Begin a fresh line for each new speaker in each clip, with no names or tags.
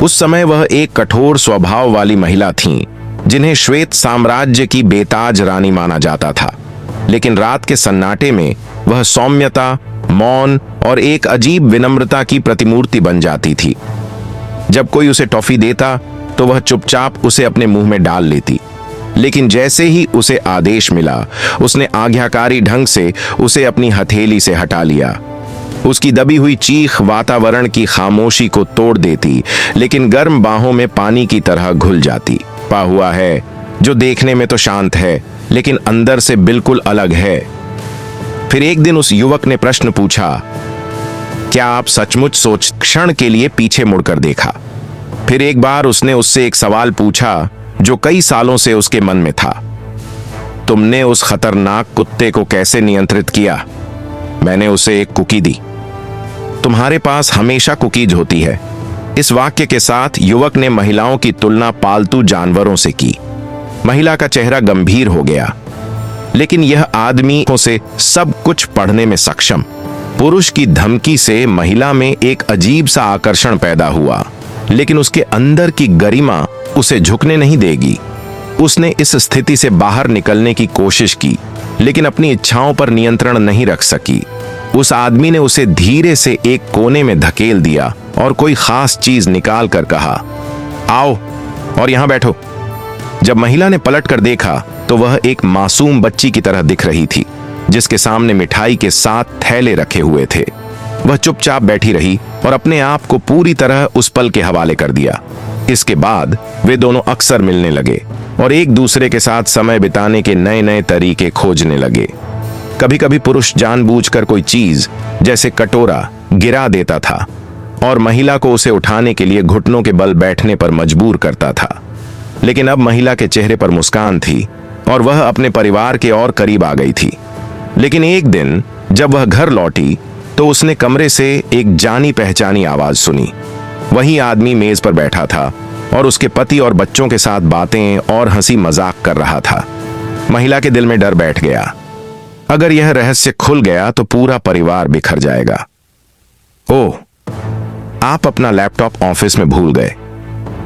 उस समय वह एक कठोर स्वभाव वाली महिला थीं, जिन्हें श्वेत साम्राज्य की बेताज रानी माना जाता था। लेकिन रात के सन्नाटे में वह सौम्यता, मौन और एक अजीब विनम्रता की प्रतिमूर्ति बन जाती थी। जब कोई उसे टॉफी देता तो वह चुपचाप उसे अपने मुंह में डाल लेती, लेकिन जैसे ही उसे आदेश मिला, उसने आज्ञाकारी ढंग से उसे अपनी हथेली से हटा लिया। उसकी दबी हुई चीख वातावरण की खामोशी को तोड़ देती, लेकिन गर्म बाहों में पानी की तरह घुल जाती। पा हुआ है जो देखने में तो शांत है, लेकिन अंदर से बिल्कुल अलग है। फिर एक दिन उस युवक ने प्रश्न पूछा, क्या आप सचमुच सोच? क्षण के लिए पीछे मुड़कर देखा। फिर एक बार उसने उससे एक सवाल पूछा जो कई सालों से उसके मन में था, तुमने उस खतरनाक कुत्ते को कैसे नियंत्रित किया? मैंने उसे एक कुकी दी। तुम्हारे पास हमेशा कुकीज होती है। इस वाक्य के साथ युवक ने महिलाओं की तुलना पालतू जानवरों से की। महिला का चेहरा गंभीर हो गया, लेकिन यह आदमी से सब कुछ पढ़ने में सक्षम। पुरुष की धमकी से महिला में एक अजीब सा आकर्षण पैदा हुआ, लेकिन उसके अंदर की गरिमा उसे झुकने नहीं देगी। उसने इस स्थिति से बाहर निकलने की कोशिश की, लेकिन अपनी इच्छाओं पर नियंत्रण नहीं रख सकी। उस आदमी ने उसे धीरे से एक कोने में धकेल दिया और कोई खास चीज निकाल कर कहा, आओ और यहां बैठो। जब महिला ने पलट कर देखा तो वह एक मासूम बच्ची की तरह दिख रही थी, जिसके सामने मिठाई के 7 थैले रखे हुए थे। वह चुपचाप बैठी रही और अपने आप को पूरी तरह उस पल के हवाले कर दिया। इसके बाद वे दोनों अक्सर मिलने लगे और एक दूसरे के साथ समय बिताने के नए नए तरीके खोजने लगे। कभी कभी पुरुष जानबूझकर कोई चीज, जैसे कटोरा, गिरा देता था और महिला को उसे उठाने के लिए घुटनों के बल बैठने पर मजबूर करता था। लेकिन अब महिला के चेहरे पर मुस्कान थी और वह अपने परिवार के और करीब आ गई थी। लेकिन एक दिन जब वह घर लौटी तो उसने कमरे से एक जानी पहचानी आवाज सुनी। वही आदमी मेज पर बैठा था और उसके पति और बच्चों के साथ बातें और हंसी मजाक कर रहा था। महिला के दिल में डर बैठ गया, अगर यह रहस्य खुल गया तो पूरा परिवार बिखर जाएगा। ओह, आप अपना लैपटॉप ऑफिस में भूल गए,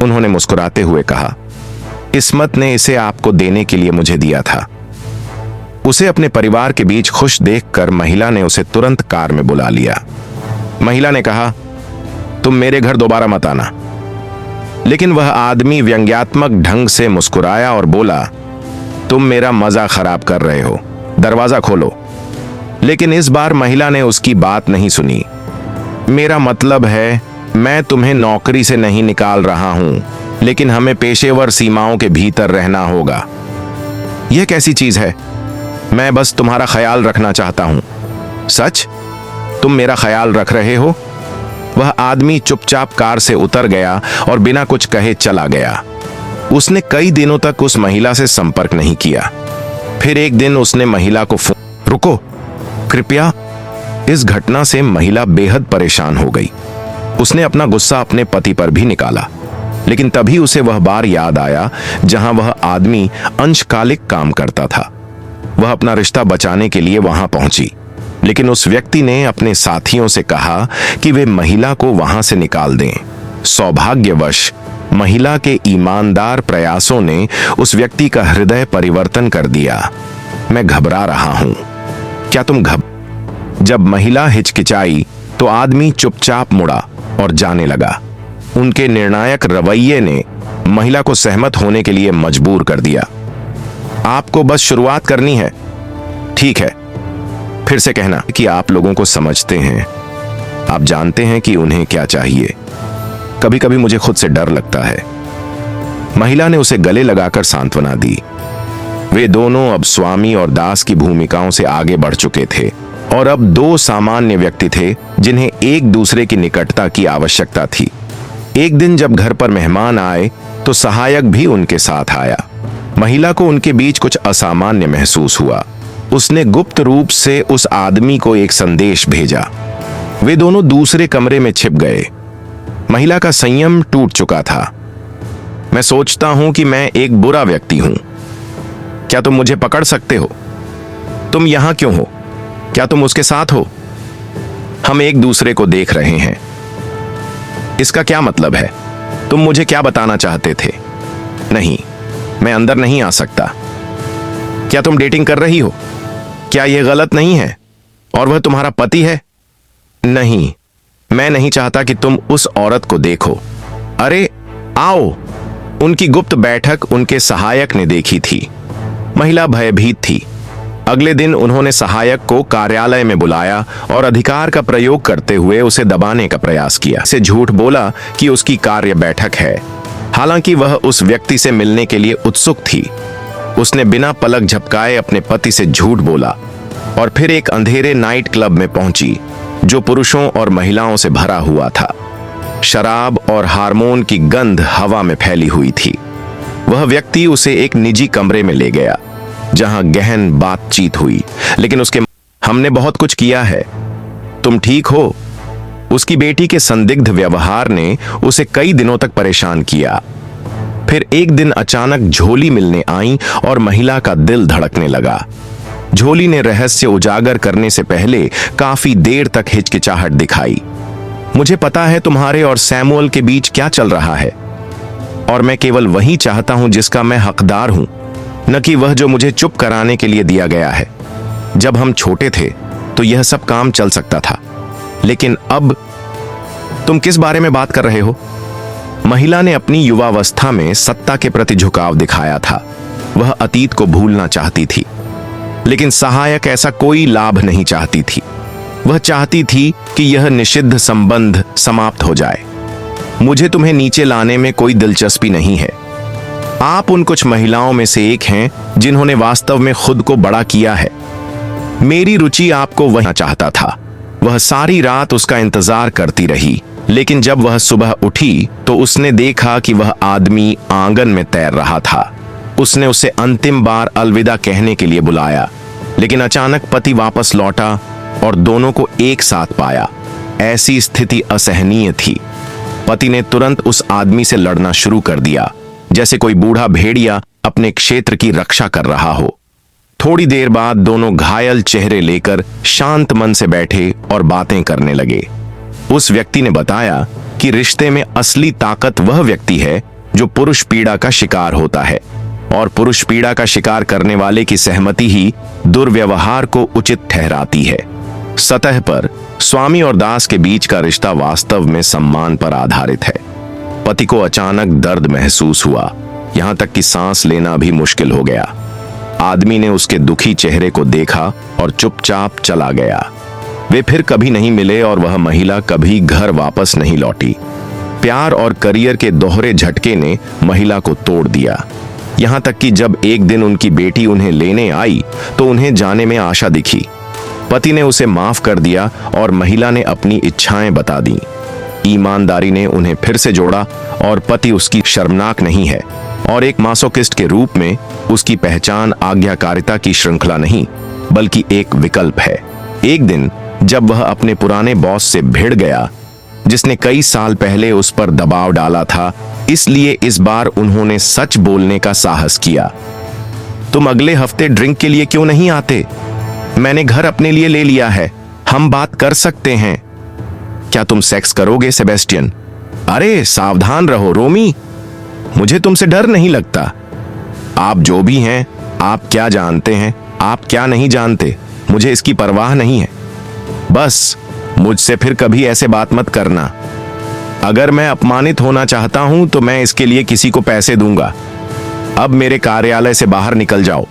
उन्होंने मुस्कुराते हुए कहा। इस्मत ने इसे आपको देने के लिए मुझे दिया था। उसे अपने परिवार के बीच खुश देखकर महिला ने उसे तुरंत कार में बुला लिया। महिला ने कहा, तुम मेरे घर दोबारा मत आना। लेकिन वह आदमी व्यंग्यात्मक ढंग से मुस्कुराया और बोला, तुम मेरा मजा खराब कर रहे हो, दरवाजा खोलो। लेकिन इस बार महिला ने उसकी बात नहीं सुनी। मेरा मतलब है, मैं तुम्हें नौकरी से नहीं निकाल रहा हूं, लेकिन हमें पेशेवर सीमाओं के भीतर रहना होगा। यह कैसी चीज है? मैं बस तुम्हारा ख्याल रखना चाहता हूं। सच? तुम मेरा ख्याल रख रहे हो? वह आदमी चुपचाप कार से उतर गया और बिना कुछ कहे चला गया। उसने कई दिनों तक उस महिला से संपर्क नहीं किया। फिर एक दिन उसने महिला को रुको, कृपया। इस घटना से महिला बेहद परेशान हो गई। उसने अपना गुस्सा अपने पति पर भी निकाला, लेकिन तभी उसे वह बार याद आया जहां वह आदमी अंशकालिक काम करता था। वह अपना रिश्ता बचाने के लिए वहां पहुंची, लेकिन उस व्यक्ति ने अपने साथियों से कहा कि वे महिला को वहां से निकाल दें। सौभाग्यवश महिला के ईमानदार प्रयासों ने उस व्यक्ति का हृदय परिवर्तन कर दिया। मैं घबरा रहा हूं, क्या तुम जब महिला हिचकिचाई तो आदमी चुपचाप मुड़ा और जाने लगा। उनके निर्णायक रवैये ने महिला को सहमत होने के लिए मजबूर कर दिया। आपको बस शुरुआत करनी है, ठीक है? फिर से कहना कि आप लोगों को समझते हैं, आप जानते हैं कि उन्हें क्या चाहिए। कभी कभी मुझे खुद से डर लगता है। महिला ने उसे गले लगाकर सांत्वना दी। वे दोनों अब स्वामी और दास की भूमिकाओं से आगे बढ़ चुके थे और अब 2 सामान्य व्यक्ति थे जिन्हें एक दूसरे की निकटता की आवश्यकता थी। एक दिन जब घर पर मेहमान आए तो सहायक भी उनके साथ आया। महिला को उनके बीच कुछ असामान्य महसूस हुआ। उसने गुप्त रूप से उस आदमी को एक संदेश भेजा। वे दोनों दूसरे कमरे में छिप गए। महिला का संयम टूट चुका था। मैं सोचता हूं कि मैं एक बुरा व्यक्ति हूं। क्या तुम मुझे पकड़ सकते हो? तुम यहां क्यों हो? क्या तुम उसके साथ हो? हम एक दूसरे को देख रहे हैं। इसका क्या मतलब है? तुम मुझे क्या बताना चाहते थे? नहीं, मैं अंदर नहीं आ सकता। क्या तुम डेटिंग कर रही हो? क्या यह गलत नहीं है? और वह तुम्हारा पति है? नहीं, मैं नहीं चाहता कि तुम उस औरत को देखो। अरे आओ। उनकी गुप्त बैठक उनके सहायक ने देखी थी। महिला भयभीत थी। अगले दिन उन्होंने सहायक को कार्यालय में बुलाया और अधिकार का प्रयोग करते हुए उसे दबाने का प्रयास किया। उसे झूठ बोला कि उसकी कार्य बैठक है, हालांकि वह उस व्यक्ति से मिलने के लिए उत्सुक थी। उसने बिना पलक झपकाए अपने पति से झूठ बोला और फिर एक अंधेरे नाइट क्लब में पहुंची जो पुरुषों और महिलाओं से भरा हुआ था। शराब और हार्मोन की गंध हवा में फैली हुई थी। वह व्यक्ति उसे एक निजी कमरे में ले गया जहां गहन बातचीत हुई, लेकिन उसके हमने बहुत कुछ किया है, तुम ठीक हो? उसकी बेटी के संदिग्ध व्यवहार ने उसे कई दिनों तक परेशान किया। फिर एक दिन अचानक झोली मिलने आई और महिला का दिल धड़कने लगा। झोली ने रहस्य उजागर करने से पहले काफी देर तक हिचकिचाहट दिखाई। मुझे पता है तुम्हारे और सैमुअल के बीच क्या चल रहा है, और मैं केवल वही चाहता हूं जिसका मैं हकदार हूं, न कि वह जो मुझे चुप कराने के लिए दिया गया है। जब हम छोटे थे तो यह सब काम चल सकता था, लेकिन अब तुम किस बारे में बात कर रहे हो? महिला ने अपनी युवावस्था में सत्ता के प्रति झुकाव दिखाया था। वह अतीत को भूलना चाहती थी, लेकिन सहायक ऐसा कोई लाभ नहीं चाहती थी। वह चाहती थी कि यह निषिद्ध संबंध समाप्त हो जाए। मुझे तुम्हें नीचे लाने में कोई दिलचस्पी नहीं है। आप उन कुछ महिलाओं में से एक हैं जिन्होंने वास्तव में खुद को बड़ा किया है। मेरी रुचि आपको वहां चाहता था। वह सारी रात उसका इंतजार करती रही, लेकिन जब वह सुबह उठी तो उसने देखा कि वह आदमी आंगन में तैर रहा था। उसने उसे अंतिम बार अलविदा कहने के लिए बुलाया, लेकिन अचानक पति वापस लौटा और दोनों को एक साथ पाया। ऐसी स्थिति असहनीय थी। पति ने तुरंत उस आदमी से लड़ना शुरू कर दिया, जैसे कोई बूढ़ा भेड़िया अपने क्षेत्र की रक्षा कर रहा हो। थोड़ी देर बाद दोनों घायल चेहरे लेकर शांत मन से बैठे और बातें करने लगे। उस व्यक्ति ने बताया कि रिश्ते में असली ताकत वह व्यक्ति है जो पुरुष पीड़ा का शिकार होता है, और पुरुष पीड़ा का शिकार करने वाले की सहमति ही दुर्व्यवहार को उचित ठहराती है। सतह पर स्वामी और दास के बीच का रिश्ता वास्तव में सम्मान पर आधारित है। पति को अचानक दर्द महसूस हुआ, यहां तक कि सांस लेना भी मुश्किल हो गया। आदमी ने उसके दुखी चेहरे को देखा और चुपचाप चला गया। वे फिर कभी नहीं मिले और वह महिला कभी घर वापस नहीं लौटी। प्यार और करियर के दोहरे झटके ने महिला को तोड़ दिया। यहां तक कि जब एक दिन उनकी बेटी उन्हें लेने आई तो उन्हें जाने में आशा दिखी। पति ने उसे माफ कर दिया और महिला ने अपनी इच्छाएं बता दी। ईमानदारी ने उन्हें फिर से जोड़ा और पति उसकी शर्मनाक नहीं है, और एक मासोकिस्ट के रूप में उसकी पहचान आज्ञाकारिता की श्रृंखला नहीं बल्कि एक विकल्प है। एक दिन जब वह अपने पुराने बॉस से भिड़ गया जिसने कई साल पहले उस पर दबाव डाला था, इसलिए इस बार उन्होंने सच बोलने का साहस किया। तुम अगले हफ्ते ड्रिंक के लिए क्यों नहीं आते? मैंने घर अपने लिए ले लिया है, हम बात कर सकते हैं। क्या तुम सेक्स करोगे सेबेस्टियन? अरे सावधान रहो रोमी, मुझे तुमसे डर नहीं लगता। आप जो भी हैं, आप क्या जानते हैं, आप क्या नहीं जानते, मुझे इसकी परवाह नहीं है। बस मुझसे फिर कभी ऐसे बात मत करना। अगर मैं अपमानित होना चाहता हूं तो मैं इसके लिए किसी को पैसे दूंगा। अब मेरे कार्यालय से बाहर निकल जाओ।